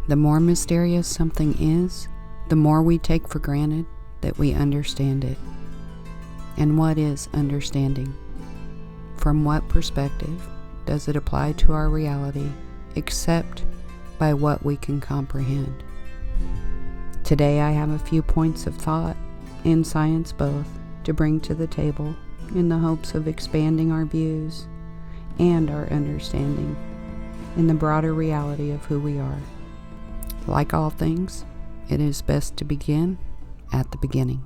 The more mysterious something is, the more we take for granted that we understand it. And what is understanding? From what perspective does it apply to our reality, except by what we can comprehend? Today I have a few points of thought, and science both, to bring to the table in the hopes of expanding our views and our understanding in the broader reality of who we are. Like all things, it is best to begin at the beginning.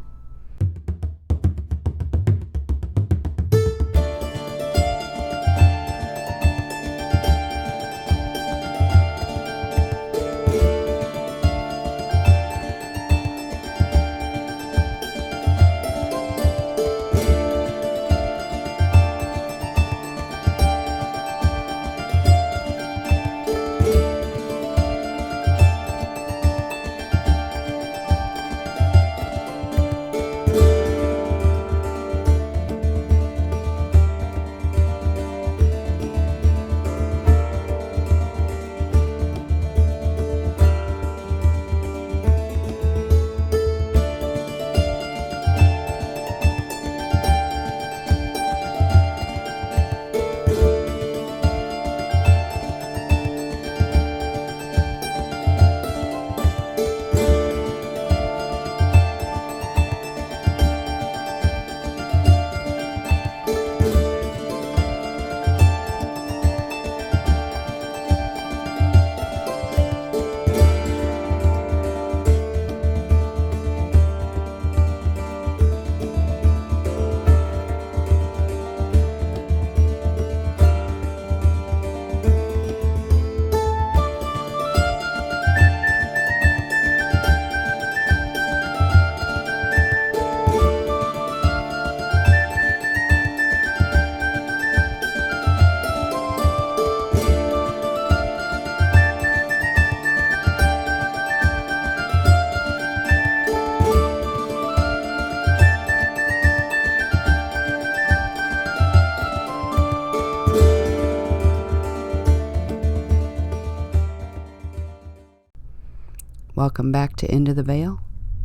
Welcome back to Into the Veil.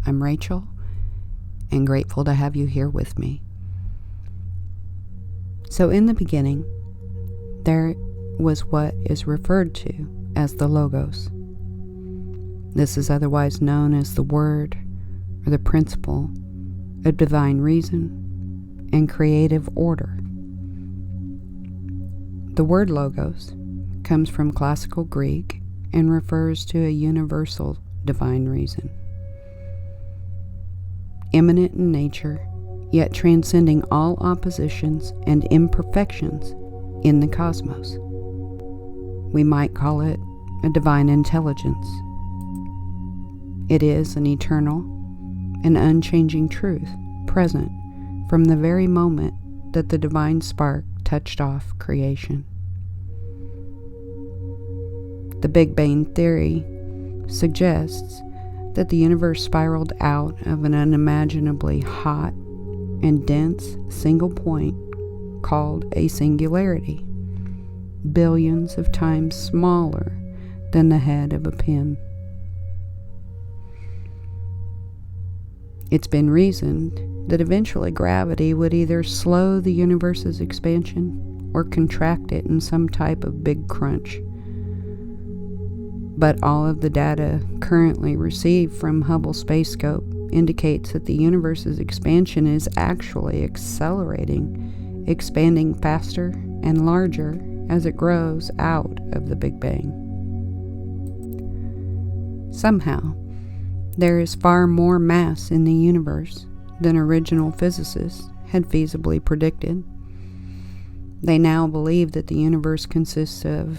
I'm Rachel, and grateful to have you here with me. So in the beginning, there was what is referred to as the Logos. This is otherwise known as the Word, or the principle of divine reason and creative order. The word Logos comes from classical Greek and refers to a universal divine reason, immanent in nature, yet transcending all oppositions and imperfections in the cosmos. We might call it a divine intelligence. It is an eternal and unchanging truth, present from the very moment that the divine spark touched off creation. The Big Bang Theory suggests that the universe spiraled out of an unimaginably hot and dense single point called a singularity, billions of times smaller than the head of a pin. It's been reasoned that eventually gravity would either slow the universe's expansion or contract it in some type of big crunch. But all of the data currently received from Hubble Space Scope indicates that the universe's expansion is actually accelerating, expanding faster and larger as it grows out of the Big Bang. Somehow, there is far more mass in the universe than original physicists had feasibly predicted. They now believe that the universe consists of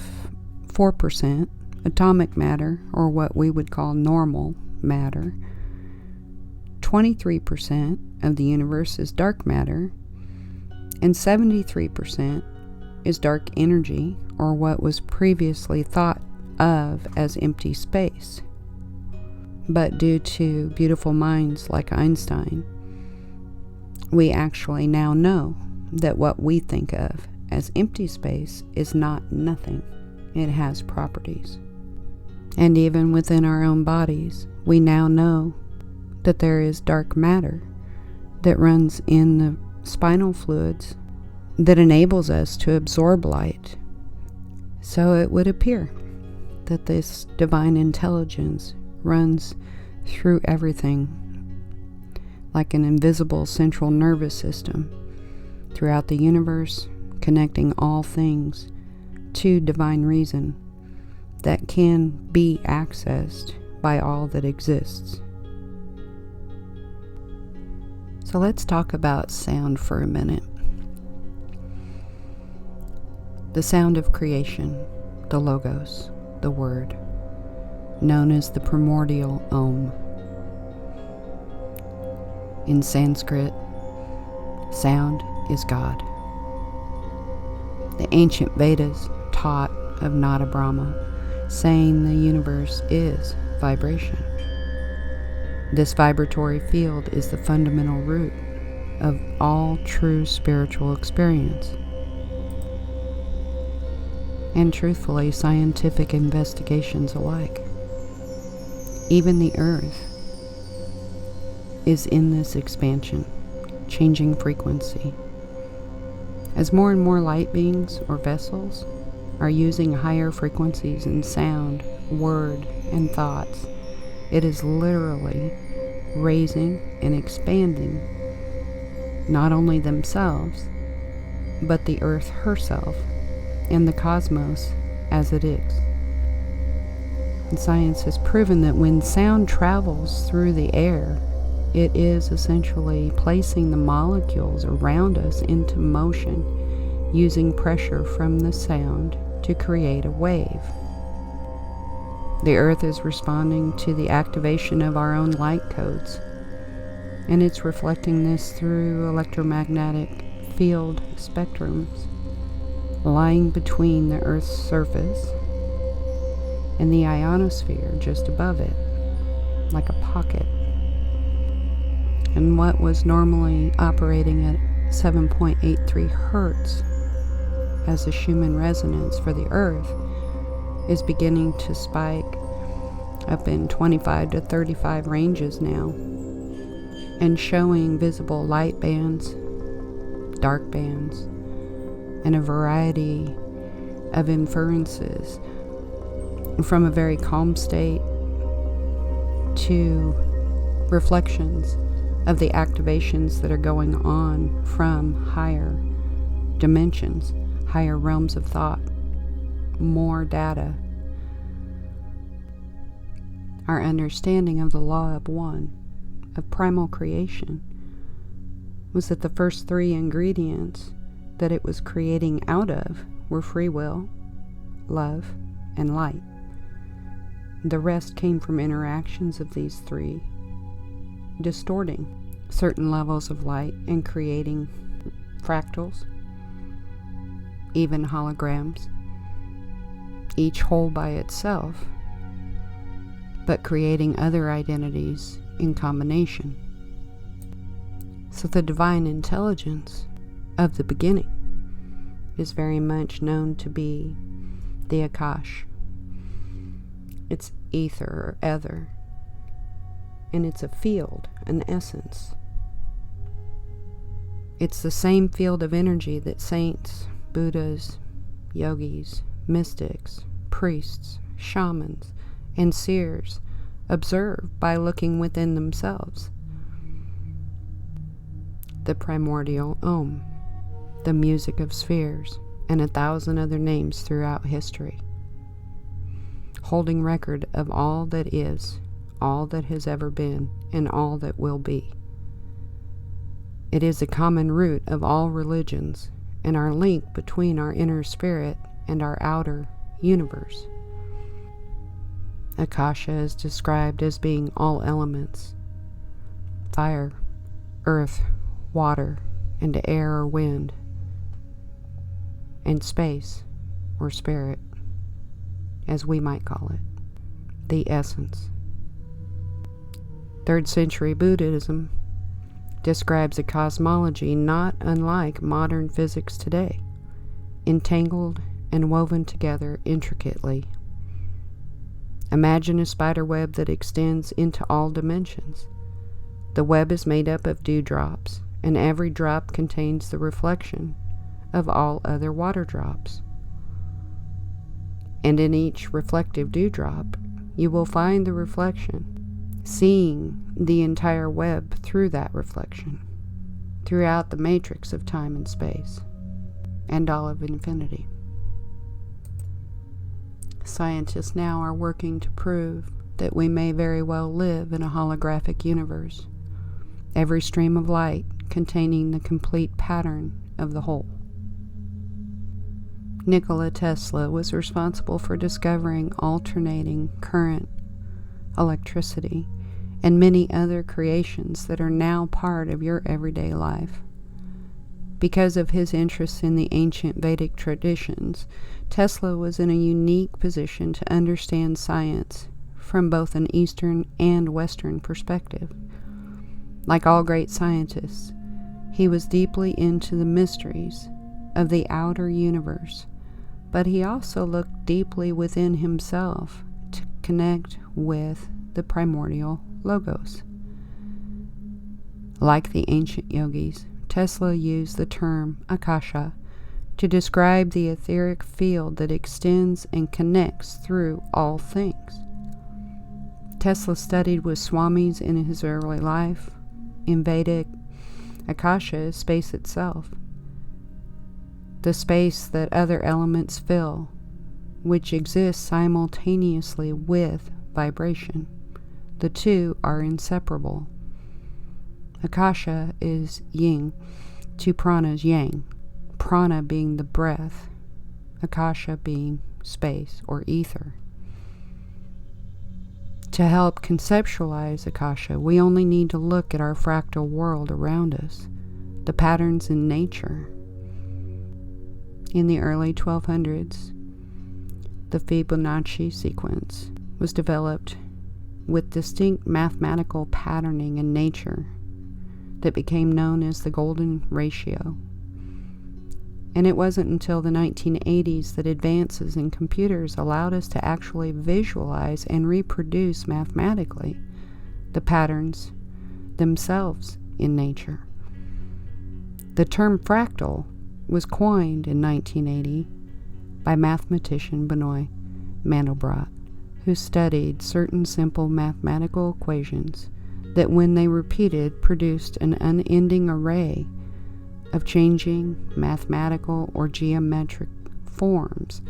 4% atomic matter, or what we would call normal matter. 23% of the universe is dark matter, and 73% is dark energy, or what was previously thought of as empty space. But due to beautiful minds like Einstein, we actually now know that what we think of as empty space is not nothing. It has properties. And even within our own bodies, we now know that there is dark matter that runs in the spinal fluids that enables us to absorb light. So it would appear that this divine intelligence runs through everything, like an invisible central nervous system throughout the universe, connecting all things to divine reason that can be accessed by all that exists. So let's talk about sound for a minute. The sound of creation, the logos, the word, known as the primordial Om. In Sanskrit, sound is God. The ancient Vedas taught of Nada Brahma, saying the universe is vibration. This vibratory field is the fundamental root of all true spiritual experience. And truthfully, scientific investigations alike. Even the earth is in this expansion, changing frequency. As more and more light beings or vessels are using higher frequencies in sound, word, and thoughts, it is literally raising and expanding not only themselves, but the earth herself and the cosmos as it is. And science has proven that when sound travels through the air, it is essentially placing the molecules around us into motion, using pressure from the sound to create a wave. The earth is responding to the activation of our own light codes, and it's reflecting this through electromagnetic field spectrums lying between the Earth's surface and the ionosphere just above it, like a pocket. And what was normally operating at 7.83 hertz as a Schumann resonance for the Earth is beginning to spike up in 25 to 35 ranges now, and showing visible light bands, dark bands, and a variety of inferences from a very calm state to reflections of the activations that are going on from higher dimensions, higher realms of thought, more data. Our understanding of the law of one, of primal creation, was that the first three ingredients that it was creating out of were free will, love, and light. The rest came from interactions of these three, distorting certain levels of light and creating fractals, even holograms, each whole by itself, but creating other identities in combination. So the divine intelligence of the beginning is very much known to be the Akash. It's ether or ether, and it's a field, an essence. It's the same field of energy that saints, Buddhas, yogis, mystics, priests, shamans, and seers observe by looking within themselves. The primordial Om, the music of spheres, and 1,000 other names throughout history, holding record of all that is, all that has ever been, and all that will be. It is a common root of all religions, and our link between our inner spirit and our outer universe. Akasha is described as being all elements: fire, earth, water, and air or wind, and space, or spirit, as we might call it, the essence. 3rd century Buddhism describes a cosmology not unlike modern physics today, entangled and woven together intricately. Imagine a spider web that extends into all dimensions. The web is made up of dewdrops, and every drop contains the reflection of all other water drops. And in each reflective dewdrop, you will find the reflection, seeing the entire web through that reflection, throughout the matrix of time and space, and all of infinity. Scientists now are working to prove that we may very well live in a holographic universe, every stream of light containing the complete pattern of the whole. Nikola Tesla was responsible for discovering alternating current, electricity, and many other creations that are now part of your everyday life. Because of his interest in the ancient Vedic traditions, Tesla was in a unique position to understand science from both an Eastern and Western perspective. Like all great scientists, he was deeply into the mysteries of the outer universe, but he also looked deeply within himself to connect with the primordial logos. Like the ancient yogis, Tesla used the term akasha to describe the etheric field that extends and connects through all things. Tesla studied with swamis in his early life. In Vedic, akasha is space itself, the space that other elements fill, which exists simultaneously with vibration. The two are inseparable. Akasha is yin to prana's yang, prana being the breath, akasha being space or ether. To help conceptualize akasha, we only need to look at our fractal world around us, the patterns in nature. In the early 1200s, the Fibonacci sequence was developed with distinct mathematical patterning in nature that became known as the golden ratio. And it wasn't until the 1980s that advances in computers allowed us to actually visualize and reproduce mathematically the patterns themselves in nature. The term fractal was coined in 1980 by mathematician Benoit Mandelbrot, who studied certain simple mathematical equations that, when they repeated, produced an unending array of changing mathematical or geometric forms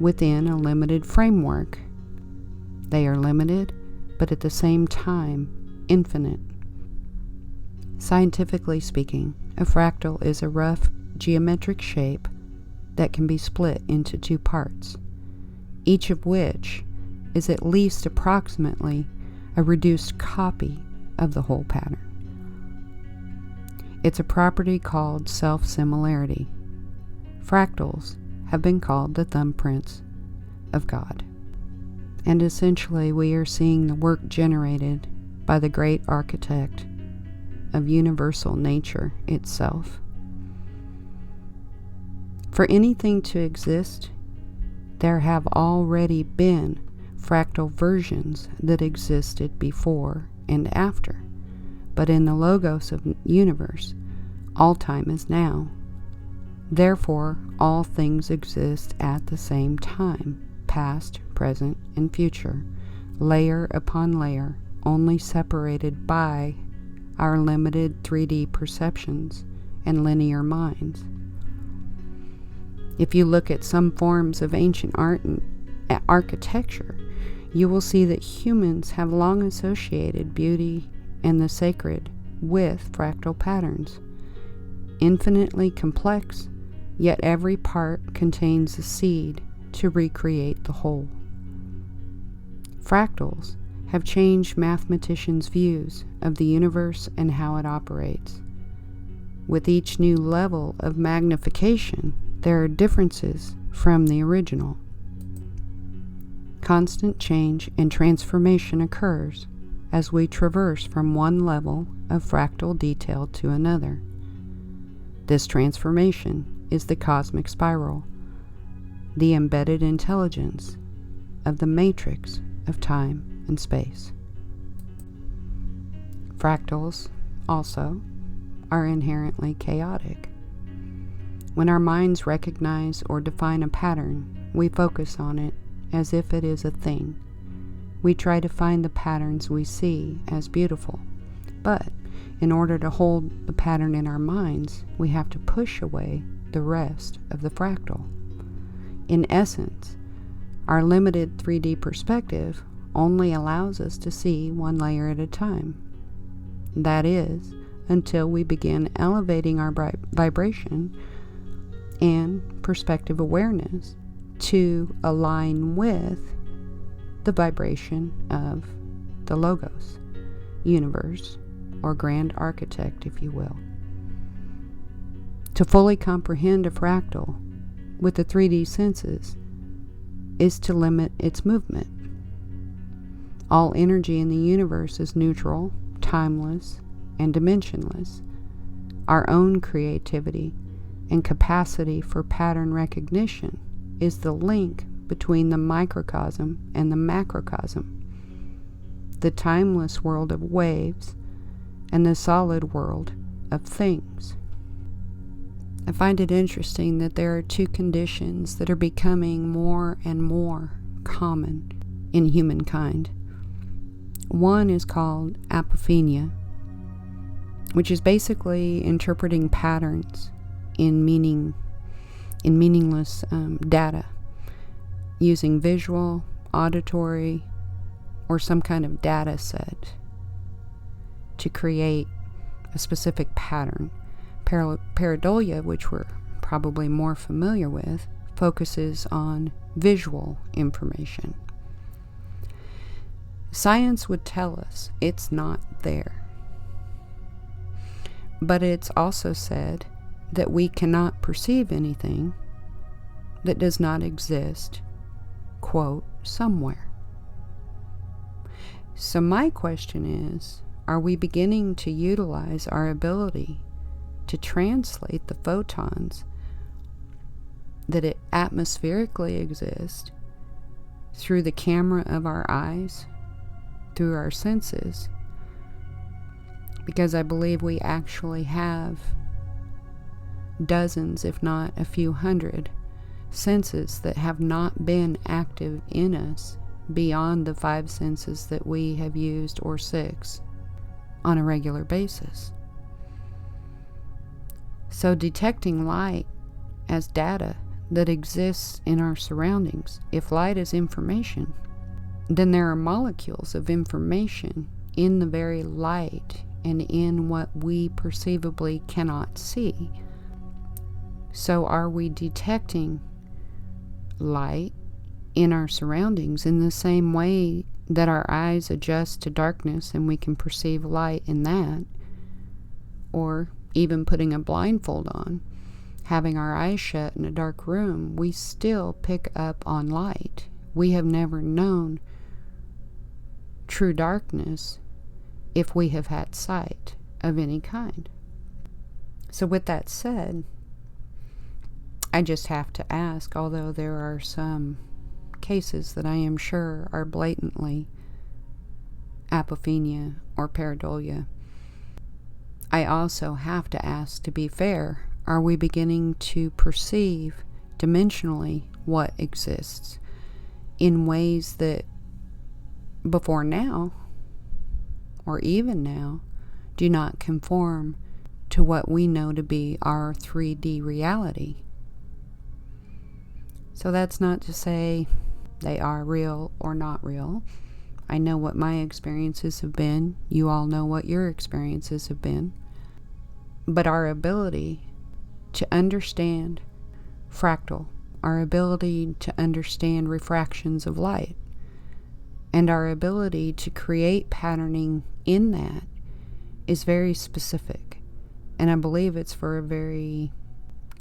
within a limited framework. They are limited, but at the same time infinite. Scientifically speaking, a fractal is a rough geometric shape that can be split into two parts, each of which is at least approximately a reduced copy of the whole pattern. It's a property called self-similarity. Fractals have been called the thumbprints of God. And essentially we are seeing the work generated by the great architect of universal nature itself. For anything to exist, there have already been fractal versions that existed before and after. But in the logos of the universe, all time is now. Therefore, all things exist at the same time, past, present, and future, layer upon layer, only separated by our limited 3D perceptions and linear minds. If you look at some forms of ancient art and architecture, you will see that humans have long associated beauty and the sacred with fractal patterns. Infinitely complex, yet every part contains a seed to recreate the whole. Fractals have changed mathematicians' views of the universe and how it operates. With each new level of magnification, there are differences from the original. Constant change and transformation occurs as we traverse from one level of fractal detail to another. This transformation is the cosmic spiral, the embedded intelligence of the matrix of time and space. Fractals, also, are inherently chaotic. When our minds recognize or define a pattern, we focus on it as if it is a thing. We try to find the patterns we see as beautiful, but in order to hold the pattern in our minds, we have to push away the rest of the fractal. In essence, our limited 3D perspective only allows us to see one layer at a time. That is, until we begin elevating our vibration and perspective awareness to align with the vibration of the Logos, universe, or grand architect, if you will. To fully comprehend a fractal with the 3D senses is to limit its movement. All energy in the universe is neutral, timeless, and dimensionless. Our own creativity and capacity for pattern recognition is the link between the microcosm and the macrocosm, the timeless world of waves and the solid world of things. I find it interesting that there are two conditions that are becoming more and more common in humankind. One is called apophenia, which is basically interpreting patterns in meaningless data, using visual, auditory, or some kind of data set to create a specific pattern. Pareidolia, which we're probably more familiar with, focuses on visual information. Science would tell us it's not there. But it's also said that we cannot perceive anything that does not exist, quote, somewhere. So my question is, are we beginning to utilize our ability to translate the photons that it atmospherically exist through the camera of our eyes, through our senses? Because I believe we actually have dozens, if not a few hundred, senses that have not been active in us beyond the 5 senses that we have used, or 6, on a regular basis. So detecting light as data that exists in our surroundings, if light is information, then there are molecules of information in the very light and in what we perceivably cannot see. So are we detecting light in our surroundings in the same way that our eyes adjust to darkness and we can perceive light in that? Or even putting a blindfold on, having our eyes shut in a dark room, we still pick up on light. We have never known true darkness if we have had sight of any kind. So with that said, I just have to ask, although there are some cases that I am sure are blatantly apophenia or pareidolia, I also have to ask, to be fair, are we beginning to perceive dimensionally what exists in ways that before now, or even now, do not conform to what we know to be our 3D reality? So that's not to say they are real or not real. I know what my experiences have been. You all know what your experiences have been. But our ability to understand fractal, our ability to understand refractions of light, and our ability to create patterning in that is very specific. And I believe it's for a very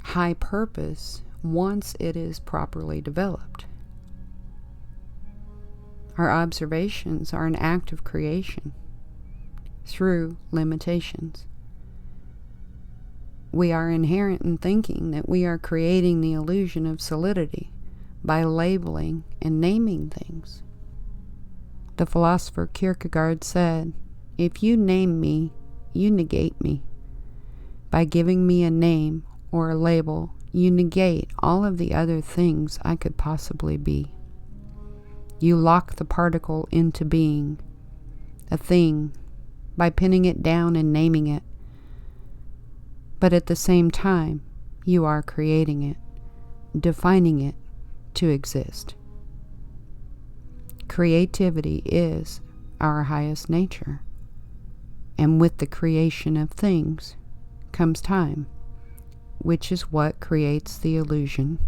high purpose once it is properly developed. Our observations are an act of creation through limitations. We are inherent in thinking that we are creating the illusion of solidity by labeling and naming things. The philosopher Kierkegaard said, "If you name me, you negate me. By giving me a name or a label, you negate all of the other things I could possibly be. You lock the particle into being, a thing, by pinning it down and naming it. But at the same time, you are creating it, defining it to exist." Creativity is our highest nature, and with the creation of things comes time, which is what creates the illusion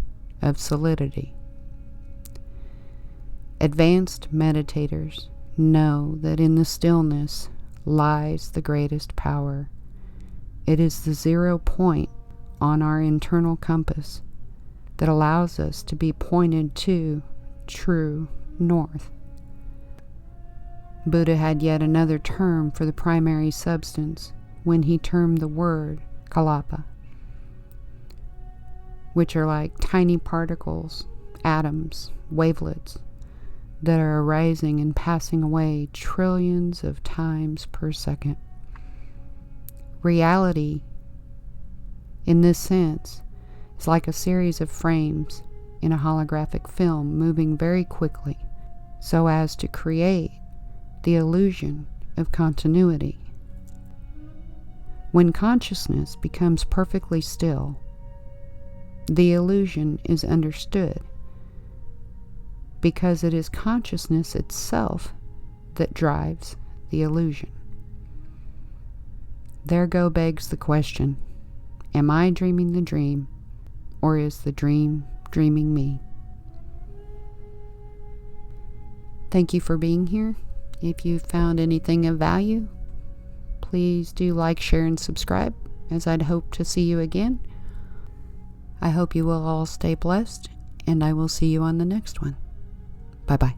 of solidity. Advanced meditators know that in the stillness lies the greatest power. It is the 0 point on our internal compass that allows us to be pointed to true north. Buddha had yet another term for the primary substance when he termed the word kalapa, which are like tiny particles, atoms, wavelets, that are arising and passing away trillions of times per second. Reality, in this sense, is like a series of frames in a holographic film moving very quickly so as to create the illusion of continuity. When consciousness becomes perfectly still, the illusion is understood because it is consciousness itself that drives the illusion. There begs the question, am I dreaming the dream, or is the dream dreaming me? Thank you for being here. If you found anything of value, please do like, share, and subscribe, as I'd hope to see you again. I hope you will all stay blessed, and I will see you on the next one. Bye-bye.